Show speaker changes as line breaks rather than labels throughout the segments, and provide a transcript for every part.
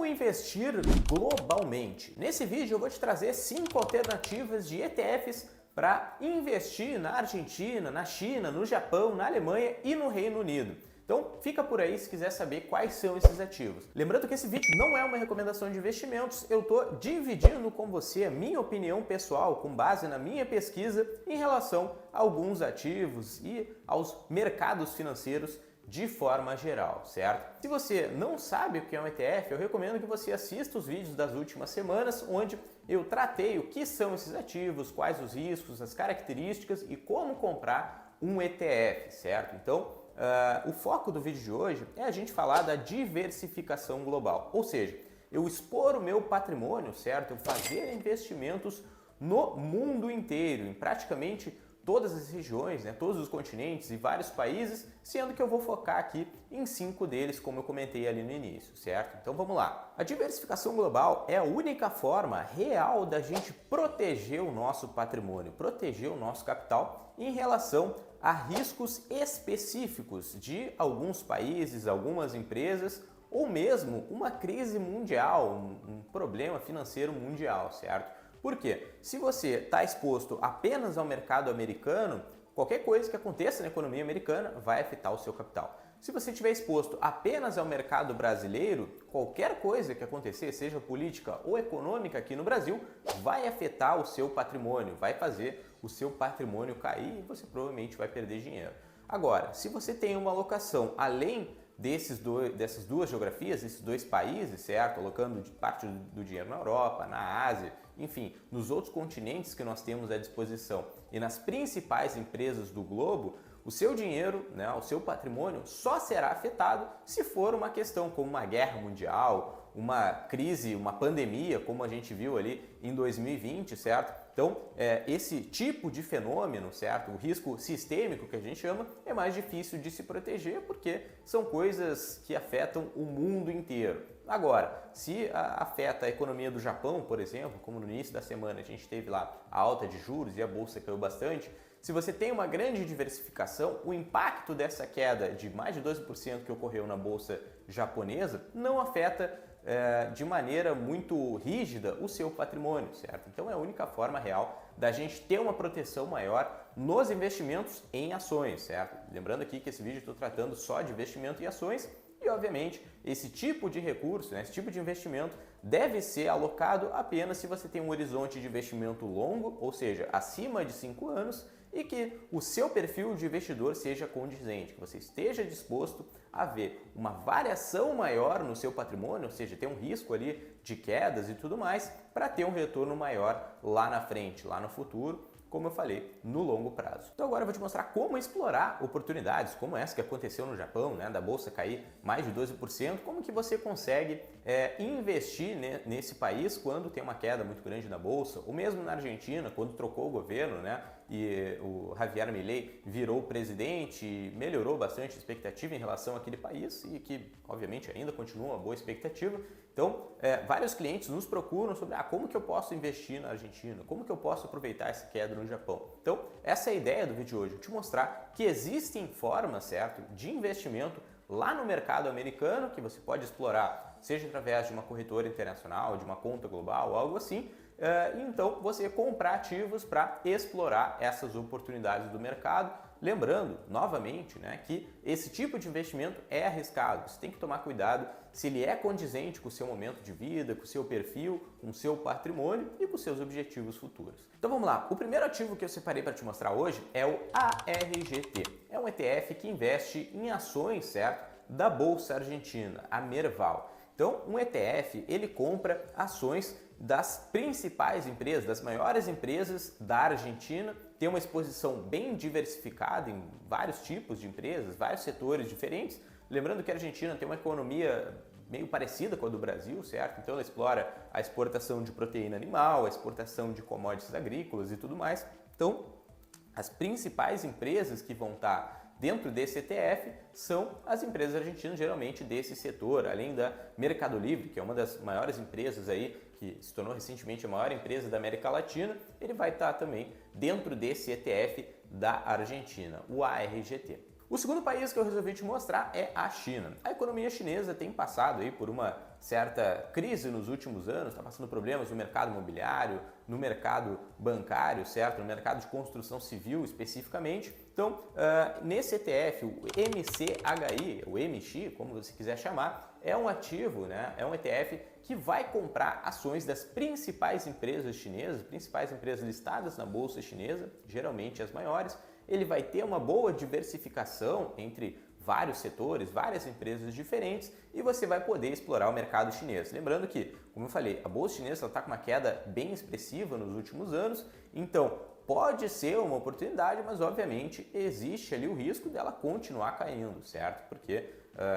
Como investir globalmente? Nesse vídeo eu vou te trazer 5 alternativas de ETFs para investir na Argentina, na China, no Japão, na Alemanha e no Reino Unido. Então fica por aí se quiser saber quais são esses ativos. Lembrando que esse vídeo não é uma recomendação de investimentos, eu estou dividindo com você a minha opinião pessoal com base na minha pesquisa em relação a alguns ativos e aos mercados financeiros de forma geral, certo? Se você não sabe o que é um ETF, eu recomendo que você assista os vídeos das últimas semanas, onde eu tratei o que são esses ativos, quais os riscos, as características e como comprar um ETF, certo? Então, o foco do vídeo de hoje é a gente falar da diversificação global, ou seja, eu expor o meu patrimônio, certo? Eu fazer investimentos no mundo inteiro, em praticamente todas as regiões, né, todos os continentes e vários países, sendo que eu vou focar aqui em 5 deles, como eu comentei ali no início, certo? Então vamos lá. A diversificação global é a única forma real da gente proteger o nosso patrimônio, proteger o nosso capital em relação a riscos específicos de alguns países, algumas empresas ou mesmo uma crise mundial, um problema financeiro mundial, certo? Por quê? Se você está exposto apenas ao mercado americano, qualquer coisa que aconteça na economia americana vai afetar o seu capital. Se você estiver exposto apenas ao mercado brasileiro, qualquer coisa que acontecer, seja política ou econômica aqui no Brasil, vai afetar o seu patrimônio, vai fazer o seu patrimônio cair e você provavelmente vai perder dinheiro. Agora, se você tem uma alocação além dessas duas geografias, esses dois países, certo? Alocando parte do dinheiro na Europa, na Ásia, enfim, nos outros continentes que nós temos à disposição e nas principais empresas do globo, o seu dinheiro, né, o seu patrimônio só será afetado se for uma questão como uma guerra mundial, uma crise, uma pandemia, como a gente viu ali em 2020, certo? Então, esse tipo de fenômeno, certo? O risco sistêmico que a gente chama é mais difícil de se proteger porque são coisas que afetam o mundo inteiro. Agora, se afeta a economia do Japão, por exemplo, como no início da semana a gente teve lá a alta de juros e a bolsa caiu bastante, se você tem uma grande diversificação, o impacto dessa queda de mais de 12% que ocorreu na bolsa japonesa não afeta de maneira muito rígida o seu patrimônio, certo? Então é a única forma real da gente ter uma proteção maior nos investimentos em ações, certo? Lembrando aqui que esse vídeo eu estou tratando só de investimento em ações e, obviamente, esse tipo de recurso, né, esse tipo de investimento deve ser alocado apenas se você tem um horizonte de investimento longo, ou seja, acima de 5 anos, e que o seu perfil de investidor seja condizente, que você esteja disposto a ver uma variação maior no seu patrimônio, ou seja, ter um risco ali de quedas e tudo mais, para ter um retorno maior lá na frente, lá no futuro, como eu falei, no longo prazo. Então agora eu vou te mostrar como explorar oportunidades, como essa que aconteceu no Japão, né, da bolsa cair mais de 12%, como que você consegue investir nesse país quando tem uma queda muito grande na bolsa, ou mesmo na Argentina, quando trocou o governo, né, e o Javier Milei virou presidente e melhorou bastante a expectativa em relação àquele país e que, obviamente, ainda continua uma boa expectativa. Então, vários clientes nos procuram sobre como que eu posso investir na Argentina, como que eu posso aproveitar essa queda no Japão. Então, essa é a ideia do vídeo de hoje, te mostrar que existem formas, certo, de investimento lá no mercado americano que você pode explorar, seja através de uma corretora internacional, de uma conta global, algo assim, então você comprar ativos para explorar essas oportunidades do mercado. Lembrando, novamente, né, que esse tipo de investimento é arriscado. Você tem que tomar cuidado se ele é condizente com o seu momento de vida, com o seu perfil, com o seu patrimônio e com os seus objetivos futuros. Então vamos lá. O primeiro ativo que eu separei para te mostrar hoje é o ARGT. É um ETF que investe em ações, certo, da Bolsa Argentina, a Merval. Então, um ETF, ele compra ações das principais empresas, das maiores empresas da Argentina, tem uma exposição bem diversificada em vários tipos de empresas, vários setores diferentes. Lembrando que a Argentina tem uma economia meio parecida com a do Brasil, certo? Então ela explora a exportação de proteína animal, a exportação de commodities agrícolas e tudo mais. Então, as principais empresas que vão estar dentro desse ETF são as empresas argentinas, geralmente desse setor, além da Mercado Livre, que é uma das maiores empresas aí, que se tornou recentemente a maior empresa da América Latina, ele vai estar também dentro desse ETF da Argentina, o ARGT. O segundo país que eu resolvi te mostrar é a China. A economia chinesa tem passado aí por uma certa crise nos últimos anos, está passando problemas no mercado imobiliário, no mercado bancário, certo? No mercado de construção civil especificamente. Então, nesse ETF, o MCHI, o MX, como você quiser chamar, é um ativo, né? É um ETF que vai comprar ações das principais empresas chinesas, principais empresas listadas na bolsa chinesa, geralmente as maiores. Ele vai ter uma boa diversificação entre vários setores, várias empresas diferentes e você vai poder explorar o mercado chinês. Lembrando que, como eu falei, a bolsa chinesa está com uma queda bem expressiva nos últimos anos, então pode ser uma oportunidade, mas obviamente existe ali o risco dela continuar caindo, certo? Porque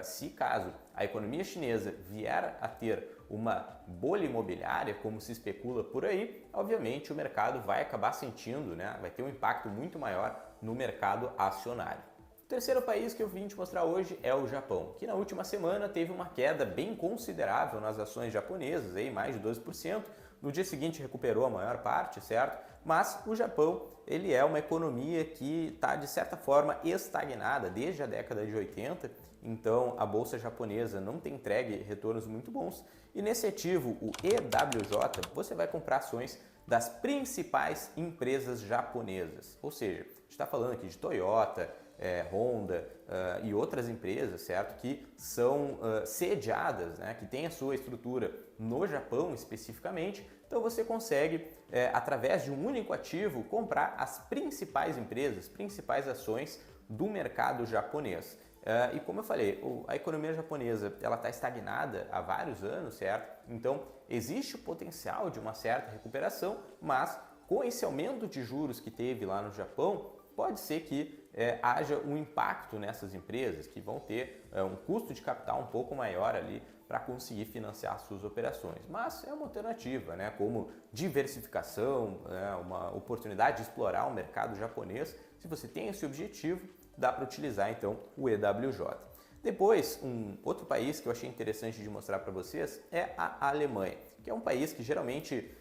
se caso a economia chinesa vier a ter uma bolha imobiliária, como se especula por aí, obviamente o mercado vai acabar sentindo, né? Vai ter um impacto muito maior no mercado acionário. O terceiro país que eu vim te mostrar hoje é o Japão, que na última semana teve uma queda bem considerável nas ações japonesas, aí mais de 12%. No dia seguinte recuperou a maior parte, certo? Mas o Japão, ele é uma economia que está, de certa forma, estagnada desde a década de 80, então a bolsa japonesa não tem entregue retornos muito bons. E nesse ativo, o EWJ, você vai comprar ações das principais empresas japonesas, ou seja, a gente está falando aqui de Toyota, Honda e outras empresas, certo? Que são sediadas, né? Que têm a sua estrutura no Japão especificamente. Então você consegue, através de um único ativo, comprar as principais empresas, principais ações do mercado japonês. E como eu falei, a economia japonesa ela está estagnada há vários anos, certo? Então existe o potencial de uma certa recuperação, mas com esse aumento de juros que teve lá no Japão, pode ser que haja um impacto nessas empresas que vão ter um custo de capital um pouco maior ali para conseguir financiar suas operações. Mas é uma alternativa, né? Como diversificação, uma oportunidade de explorar o mercado japonês. Se você tem esse objetivo, dá para utilizar então o EWJ. Depois, um outro país que eu achei interessante de mostrar para vocês é a Alemanha, que é um país que geralmente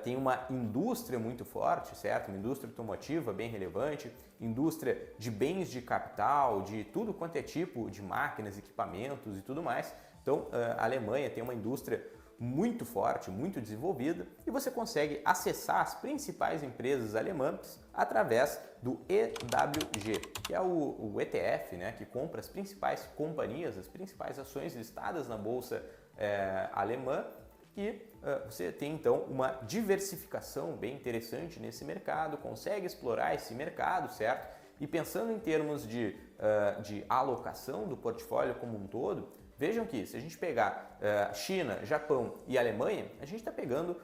tem uma indústria muito forte, certo? Uma indústria automotiva bem relevante, indústria de bens de capital, de tudo quanto é tipo de máquinas, equipamentos e tudo mais. Então, a Alemanha tem uma indústria muito forte, muito desenvolvida e você consegue acessar as principais empresas alemãs através do EWG, que é o ETF, né, que compra as principais companhias, as principais ações listadas na bolsa alemã e você tem então uma diversificação bem interessante nesse mercado, consegue explorar esse mercado, certo? E pensando em termos de alocação do portfólio como um todo, vejam que se a gente pegar China, Japão e Alemanha, a gente está pegando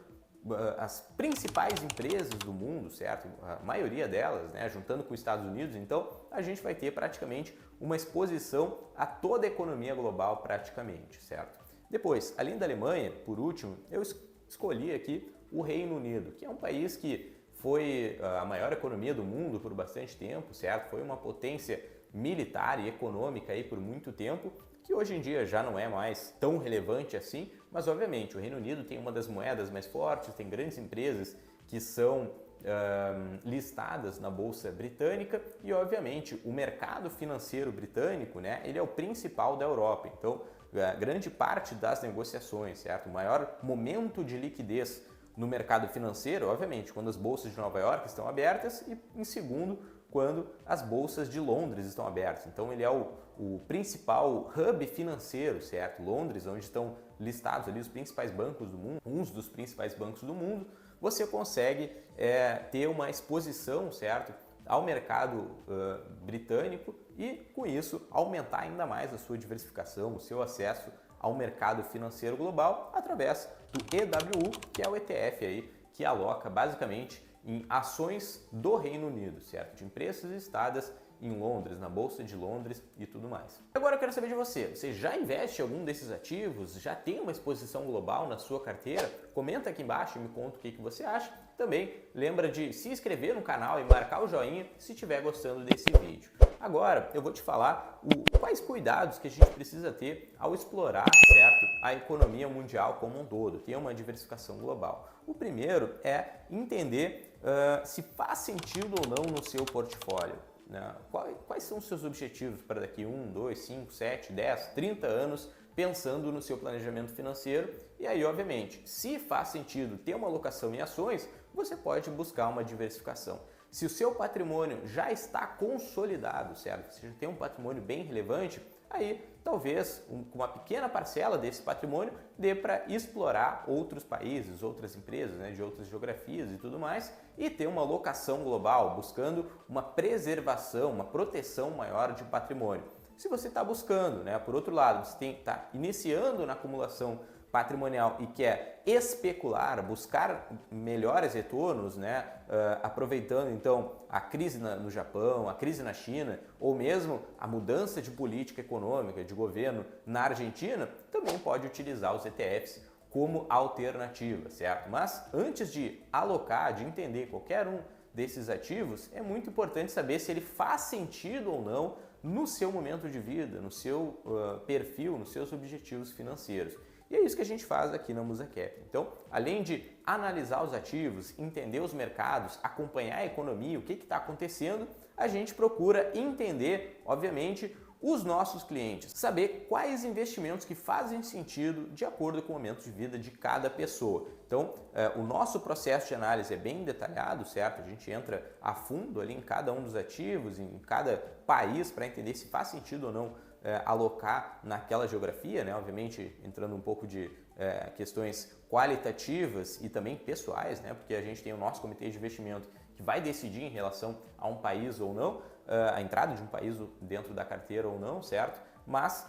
as principais empresas do mundo, certo? A maioria delas, né? Juntando com os Estados Unidos, então a gente vai ter praticamente uma exposição a toda a economia global praticamente, certo? Depois, além da Alemanha, por último, eu escolhi aqui o Reino Unido, que é um país que foi a maior economia do mundo por bastante tempo, certo? Foi uma potência militar e econômica aí por muito tempo, que hoje em dia já não é mais tão relevante assim, mas obviamente o Reino Unido tem uma das moedas mais fortes, tem grandes empresas que são listadas na Bolsa Britânica e obviamente o mercado financeiro britânico, né, ele é o principal da Europa, então grande parte das negociações, certo? O maior momento de liquidez no mercado financeiro, obviamente, quando as bolsas de Nova York estão abertas e, em segundo, quando as bolsas de Londres estão abertas. Então, ele é o principal hub financeiro, certo? Londres, onde estão listados ali os principais bancos do mundo, uns dos principais bancos do mundo, você consegue ter uma exposição, certo? Ao mercado britânico e, com isso, aumentar ainda mais a sua diversificação, o seu acesso ao mercado financeiro global através do EWU, que é o ETF aí que aloca basicamente em ações do Reino Unido, certo? De empresas listadas em Londres, na Bolsa de Londres e tudo mais. Agora eu quero saber de você. Você já investe em algum desses ativos? Já tem uma exposição global na sua carteira? Comenta aqui embaixo e me conta o que você acha. Também lembra de se inscrever no canal e marcar o joinha se estiver gostando desse vídeo. Agora eu vou te falar quais cuidados que a gente precisa ter ao explorar, certo, a economia mundial como um todo, ter uma diversificação global. O primeiro é entender se faz sentido ou não no seu portfólio. né? Quais são os seus objetivos para daqui 1, 2, 5, 7, 10, 30 anos, pensando no seu planejamento financeiro. E aí, obviamente, se faz sentido ter uma alocação em ações, você pode buscar uma diversificação. Se o seu patrimônio já está consolidado, certo? Se já tem um patrimônio bem relevante, aí talvez com uma pequena parcela desse patrimônio dê para explorar outros países, outras empresas, né, de outras geografias e tudo mais, e ter uma alocação global, buscando uma preservação, uma proteção maior de patrimônio. Se você está buscando, né, por outro lado, você está iniciando na acumulação patrimonial e quer especular, buscar melhores retornos, né, aproveitando então a crise no Japão, a crise na China ou mesmo a mudança de política econômica de governo na Argentina, também pode utilizar os ETFs como alternativa, certo? Mas antes de alocar, de entender qualquer um desses ativos, é muito importante saber se ele faz sentido ou não no seu momento de vida, no seu perfil, nos seus objetivos financeiros. E é isso que a gente faz aqui na Musacap. Então, além de analisar os ativos, entender os mercados, acompanhar a economia, o que está acontecendo, a gente procura entender, obviamente, os nossos clientes, saber quais investimentos que fazem sentido de acordo com o momento de vida de cada pessoa. Então, o nosso processo de análise é bem detalhado, certo? A gente entra a fundo ali em cada um dos ativos, em cada país, para entender se faz sentido ou não alocar naquela geografia, né? Obviamente entrando um pouco de questões qualitativas e também pessoais, né? Porque a gente tem o nosso comitê de investimento que vai decidir em relação a um país ou não, a entrada de um país dentro da carteira ou não, certo? Mas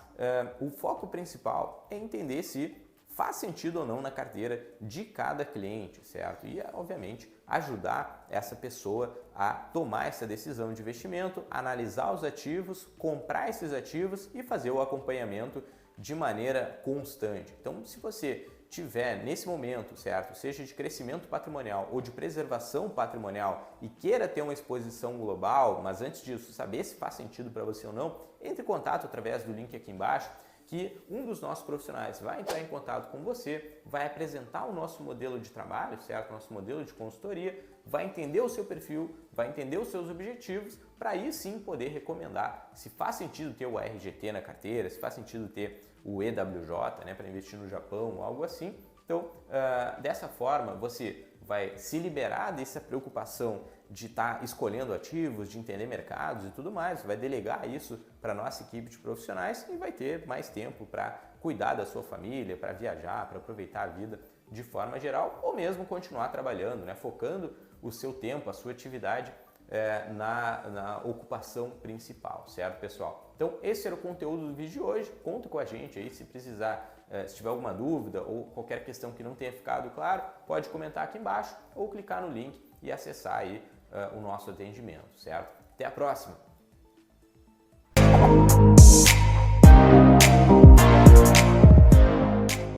o foco principal é entender se faz sentido ou não na carteira de cada cliente, certo? E, obviamente, ajudar essa pessoa a tomar essa decisão de investimento, analisar os ativos, comprar esses ativos e fazer o acompanhamento de maneira constante. Então, se você tiver nesse momento, certo, seja de crescimento patrimonial ou de preservação patrimonial e queira ter uma exposição global, mas antes disso saber se faz sentido para você ou não, entre em contato através do link aqui embaixo, que um dos nossos profissionais vai entrar em contato com você, vai apresentar o nosso modelo de trabalho, certo? Nosso modelo de consultoria, vai entender o seu perfil, vai entender os seus objetivos, para aí sim poder recomendar se faz sentido ter o RGT na carteira, se faz sentido ter o EWJ, né, para investir no Japão ou algo assim. Então, dessa forma, você vai se liberar dessa preocupação de estar escolhendo ativos, de entender mercados e tudo mais, vai delegar isso para a nossa equipe de profissionais e vai ter mais tempo para cuidar da sua família, para viajar, para aproveitar a vida de forma geral ou mesmo continuar trabalhando, né, focando o seu tempo, a sua atividade na ocupação principal, certo, pessoal? Então, esse era o conteúdo do vídeo de hoje. Conta com a gente aí se precisar. Se tiver alguma dúvida ou qualquer questão que não tenha ficado claro, pode comentar aqui embaixo ou clicar no link e acessar aí o nosso atendimento, certo? Até a próxima!